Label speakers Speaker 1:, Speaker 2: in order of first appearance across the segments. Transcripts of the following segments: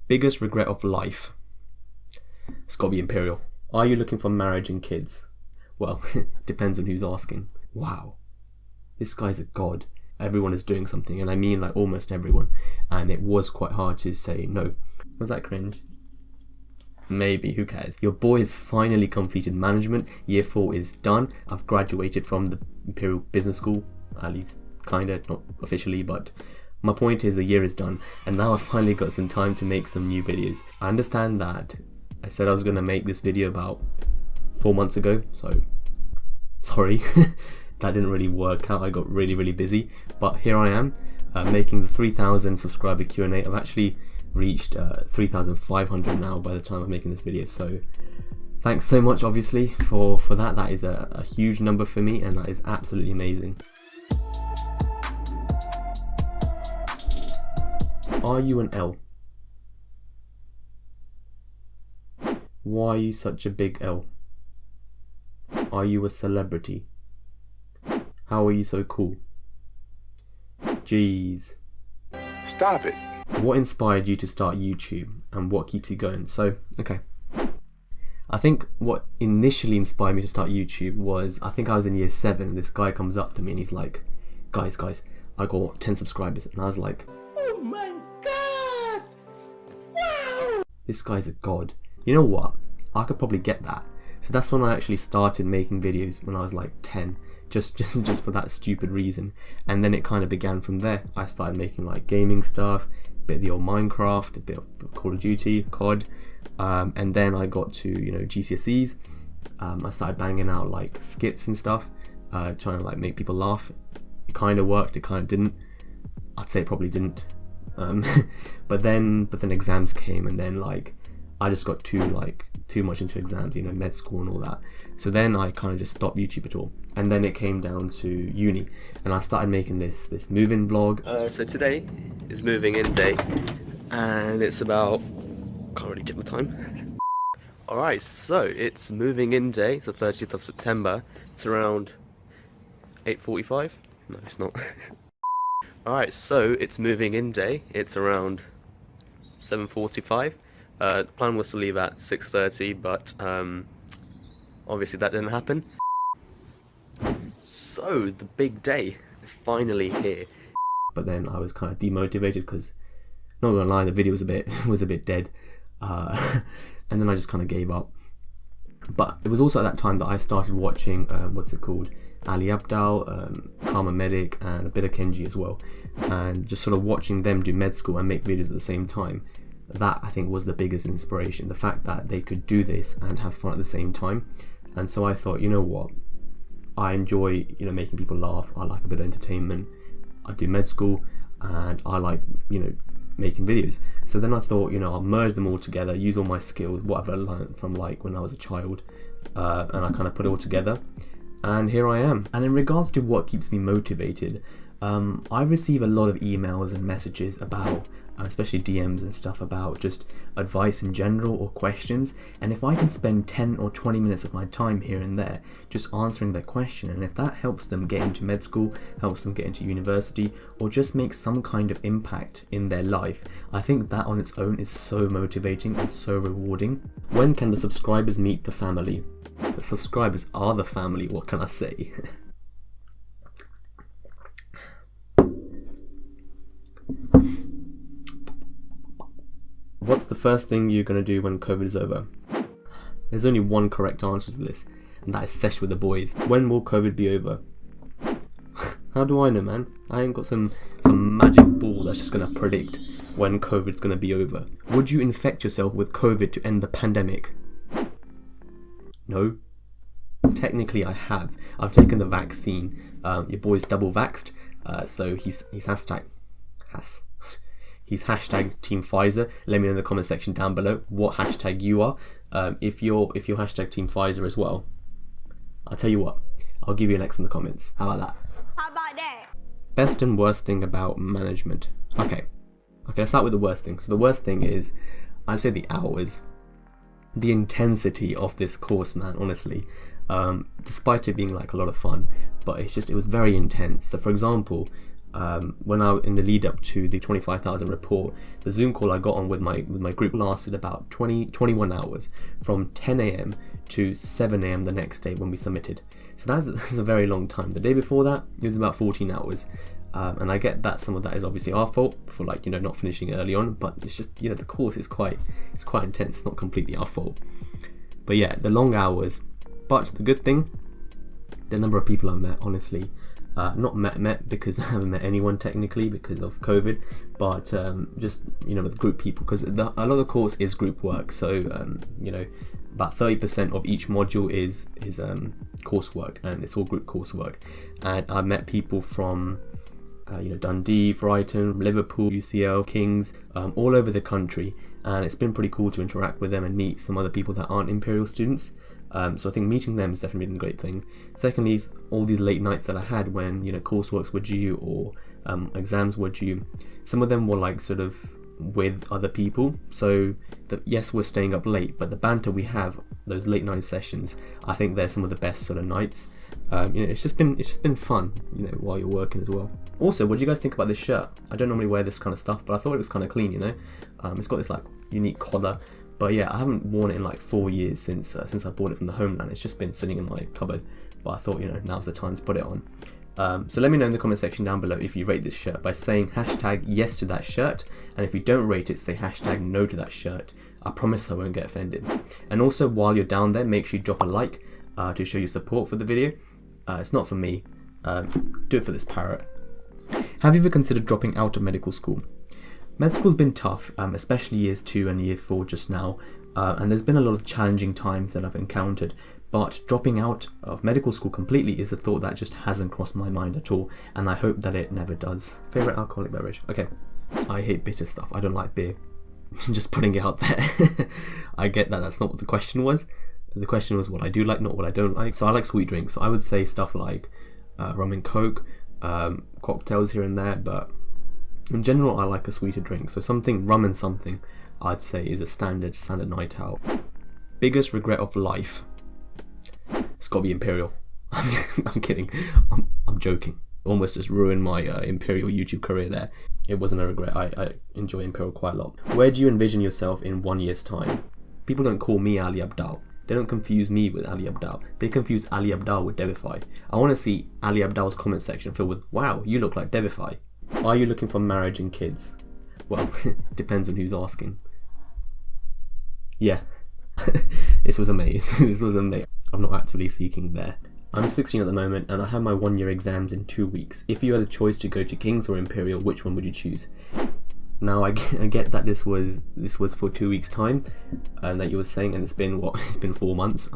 Speaker 1: Biggest regret of life. It's got to be Imperial. Are you looking for marriage and kids? Well, depends on who's asking. Wow. This guy's a god. Everyone is doing something, and I mean like almost everyone. And it was quite hard to say no. Was that cringe? Maybe, who cares? Your boy has finally completed management. Year 4 is done. I've graduated from the Imperial Business School. At least kinda, not officially, but my point is the year is done. And now I've finally got some time to make some new videos. I understand that I said I was gonna make this video about 4 months ago, so sorry. That didn't really work out. I got really busy, but here I am making the 3,000 subscriber Q&A. I've actually reached 3,500 now by the time I'm making this video, so thanks so much obviously for that. That is a huge number for me, and that is absolutely amazing. Are you an L? Why are you such a big L? Are you a celebrity? How are you so cool? Jeez.
Speaker 2: Stop it.
Speaker 1: What inspired you to start YouTube, and what keeps you going? So, okay. I think what initially inspired me to start YouTube was, I think I was in year 7, this guy comes up to me and he's like, guys, I got 10 subscribers. And I was like, oh my god! Wow! This guy's a god. You know what? I could probably get that. So that's when I actually started making videos, when I was like 10. Just for that stupid reason. And then it kind of began from there. I started making like gaming stuff, a bit of the old Minecraft, a bit of Call of Duty, COD, and then I got to, you know, GCSEs. I started banging out like skits and stuff, trying to like make people laugh. It kind of worked, it kind of didn't. I'd say it probably didn't. But then exams came, and then like I just got too much into exams, you know, med school and all that. So then I kind of just stopped YouTube at all. And then it came down to uni, and I started making this move-in vlog. So today is moving in day, and it's about, can't really check the time. Alright, so it's moving in day. It's the 30th of September. It's around 8:45. No, it's not. Alright, so it's moving in day. It's around 7:45. The plan was to leave at 6:30, but obviously that didn't happen. So the big day is finally here. But then I was kind of demotivated because, not gonna lie, the video was a bit dead, and then I just kind of gave up. But it was also at that time that I started watching what's it called, Ali Abdal, Karma Medic, and a bit of Kenji as well, and just sort of watching them do med school and make videos at the same time. That I think was the biggest inspiration, the fact that they could do this and have fun at the same time. And so I thought, you know what, I enjoy, you know, making people laugh. I like a bit of entertainment. I do med school, and I like, you know, making videos. So then I thought, you know, I'll merge them all together, use all my skills, what I've learned from like when I was a child, and I kind of put it all together. And here I am. And in regards to what keeps me motivated, I receive a lot of emails and messages about, especially DMs and stuff, about just advice in general or questions. And if I can spend 10 or 20 minutes of my time here and there just answering their question, and if that helps them get into med school, helps them get into university, or just makes some kind of impact in their life, I think that on its own is so motivating and so rewarding. When can the subscribers meet the family? The subscribers are the family, what can I say? What's the first thing you're going to do when COVID is over? There's only one correct answer to this, and that is sesh with the boys. When will COVID be over? How do I know, man? I ain't got some magic ball that's just going to predict when COVID's going to be over. Would you infect yourself with COVID to end the pandemic? No. Technically I have. I've taken the vaccine. Your boy's double vaxxed, so he's hashtag Team Pfizer. Let me know in the comment section down below what hashtag you are. If you're hashtag Team Pfizer as well, I'll tell you what, I'll give you an X in the comments. How about that?
Speaker 3: How about that?
Speaker 1: Best and worst thing about management. Okay, let's start with the worst thing. So the worst thing is, I'd say the hours, the intensity of this course, man, honestly. Despite it being like a lot of fun, but it was very intense. So for example, when I in the lead up to the 25,000 report, the Zoom call I got on with my group lasted about 21 hours, from 10 a.m. to 7 a.m. the next day when we submitted. So that's a very long time. The day before that, it was about 14 hours. And I get that some of that is obviously our fault for not finishing early on, but it's just, the course is quite intense. It's not completely our fault. But yeah, the long hours. But the good thing, the number of people I met, honestly, not met because I haven't met anyone technically because of COVID, but just with group people, because a lot of the course is group work. So about 30% of each module is coursework, and it's all group coursework. And I met people from Dundee, Brighton, Liverpool, UCL, King's, all over the country, and it's been pretty cool to interact with them and meet some other people that aren't Imperial students. So I think meeting them has definitely been a great thing. Secondly, all these late nights that I had when courseworks were due or exams were due, some of them were sort of with other people. So yes, we're staying up late, but the banter we have, those late night sessions, I think they're some of the best sort of nights. It's just been fun, while you're working as well. Also, what do you guys think about this shirt? I don't normally wear this kind of stuff, but I thought it was kind of clean. It's got this unique collar. But yeah, I haven't worn it in 4 years since I bought it from the homeland. It's just been sitting in my cupboard. But I thought, now's the time to put it on. So let me know in the comment section down below if you rate this shirt by saying hashtag yes to that shirt. And if you don't rate it, say hashtag no to that shirt. I promise I won't get offended. And also, while you're down there, make sure you drop a like to show your support for the video. It's not for me. Do it for this parrot. Have you ever considered dropping out of medical school? Med school's been tough, especially years 2 and year 4 just now, and there's been a lot of challenging times that I've encountered, but dropping out of medical school completely is a thought that just hasn't crossed my mind at all, and I hope that it never does. Favourite alcoholic beverage? Okay, I hate bitter stuff. I don't like beer. Just putting it out there. I get that that's not what the question was. The question was what I do like, not what I don't like. So I like sweet drinks, so I would say stuff like rum and coke, cocktails here and there, but in general I like a sweeter drink. So something rum and something, I'd say, is a standard night out. Biggest regret of life? It's got to be Imperial. I'm kidding. I'm joking. Almost just ruined my Imperial YouTube career there. It wasn't a regret. I enjoy Imperial quite a lot. Where do you envision yourself in 1 year's time? People don't call me Ali Abdal. They don't confuse me with Ali Abdal. They confuse Ali Abdal with Devify. I want to see Ali Abdal's comment section filled with, wow, you look like Devify. Are you looking for marriage and kids? Well, depends on who's asking. Yeah. This was a mate. I'm not actively seeking there. I'm 16 at the moment and I have my 1-year exams in 2 weeks. If you had a choice to go to King's or Imperial, which one would you choose? Now I get that this was for 2 weeks time, that you were saying, and it's been 4 months.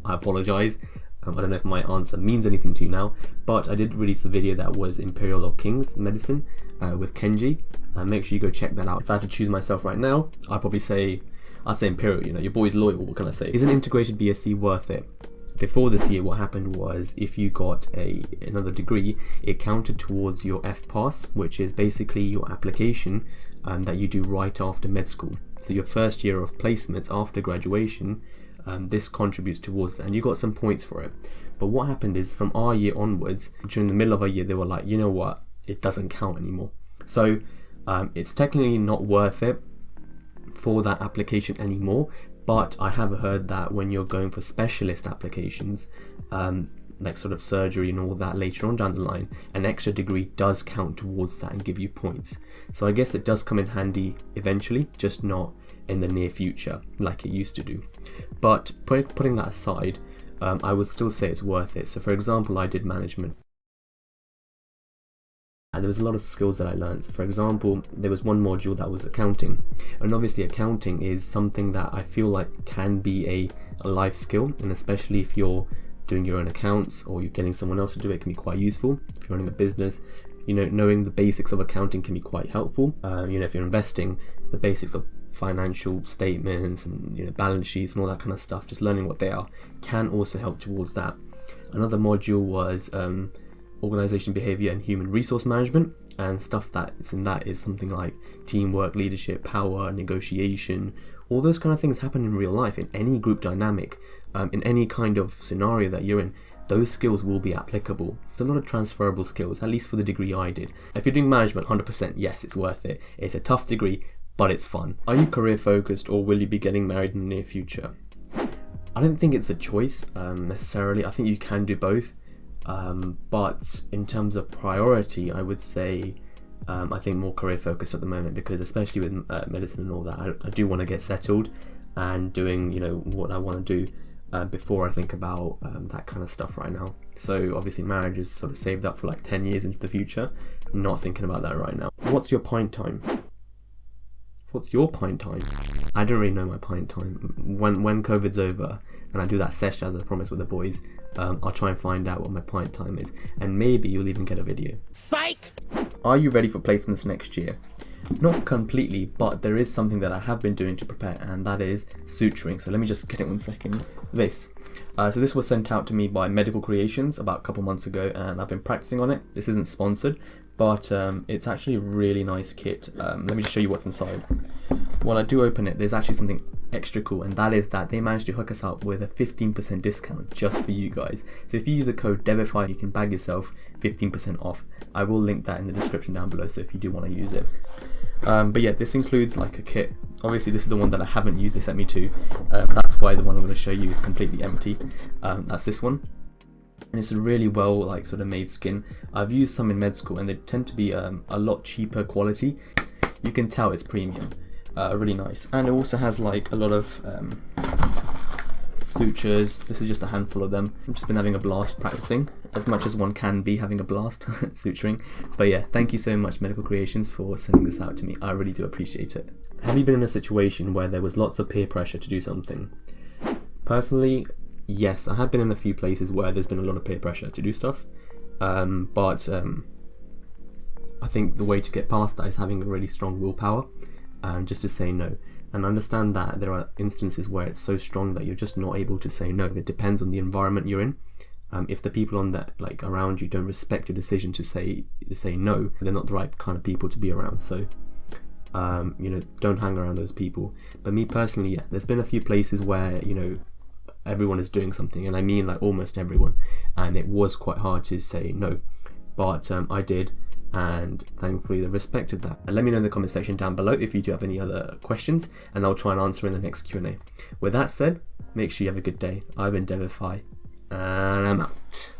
Speaker 1: I apologise. I don't know if my answer means anything to you now, but I did release a video that was Imperial or King's Medicine with Kenji. Make sure you go check that out. If I had to choose myself right now, I'd say Imperial. Your boy's loyal. What can I say? Is an integrated BSc worth it? Before this year, what happened was if you got another degree, it counted towards your FPass, which is basically your application that you do right after med school. So your first year of placements after graduation, this contributes towards that, and you got some points for it. But what happened is from our year onwards, during the middle of our year, they were like, you know what, it doesn't count anymore. So it's technically not worth it for that application anymore. But I have heard that when you're going for specialist applications, like sort of surgery and all that later on down the line, an extra degree does count towards that and give you points. So I guess it does come in handy eventually, just not in the near future like it used to do. But putting that aside, I would still say it's worth it. So for example, I did management. And there was a lot of skills that I learned. So for example, there was one module that was accounting, and obviously accounting is something that I feel like can be a life skill, and especially if you're doing your own accounts or you're getting someone else to do it, can be quite useful. If you're running a business, knowing the basics of accounting can be quite helpful. If you're investing, the basics of financial statements and balance sheets and all that kind of stuff, just learning what they are can also help towards that. Another module was organization behavior and human resource management, and stuff that's in that is something like teamwork, leadership, power, negotiation. All those kind of things happen in real life, in any group dynamic, in any kind of scenario that you're in. those skills will be applicable. There's a lot of transferable skills, at least for the degree I did. If you're doing management, 100%, yes, it's worth it. It's a tough degree, but it's fun. Are you career focused, or will you be getting married in the near future? I don't think it's a choice necessarily. I think you can do both. But in terms of priority, I would say I think more career focused at the moment, because especially with medicine and all that, I do want to get settled and doing, you know, what I want to do before I think about that kind of stuff right now. So obviously marriage is sort of saved up for like 10 years into the future. I'm not thinking about that right now. What's your pint time? What's your pint time? I don't really know my pint time. When COVID's over and I do that session as I promised with the boys, I'll try and find out what my pint time is, and maybe you'll even get a video. Psych! Are you ready for placements next year? Not completely, but there is something that I have been doing to prepare, and that is suturing. So let me just get it 1 second. So this was sent out to me by Medical Creations about a couple months ago, and I've been practicing on it. This isn't sponsored, but it's actually a really nice kit. Let me just show you what's inside. While I do open it, there's actually something extra cool, and that is that they managed to hook us up with a 15% discount just for you guys. So if you use the code Devify, you can bag yourself 15% off. I will link that in the description down below, so if you do want to use it. But yeah, this includes like a kit. Obviously this is the one that I haven't used, they sent me two. That's why the one I'm going to show you is completely empty. That's this one. And it's a really well like sort of made skin. I've used some in med school and they tend to be a lot cheaper quality. You can tell it's premium. Really nice. And it also has like a lot of sutures. This is just a handful of them. I've just been having a blast practicing, as much as one can be having a blast suturing. But yeah, thank you so much Medical Creations for sending this out to me. I really do appreciate it. Have you been in a situation where there was lots of peer pressure to do something? Personally, yes, I have been in a few places where there's been a lot of peer pressure to do stuff. But I think the way to get past that is having a really strong willpower, just to say no. And understand that there are instances where it's so strong that you're just not able to say no. It depends on the environment you're in. If the people on that like around you don't respect your decision to say no, they're not the right kind of people to be around. So you know, don't hang around those people. But me personally, yeah, there's been a few places where, you know, everyone is doing something, and I mean like almost everyone, and it was quite hard to say no, but I did, and thankfully they respected that. And let me know in the comment section down below if you do have any other questions, and I'll try and answer in the next Q&A. With that said, make sure you have a good day. I've been Devify, and I'm out.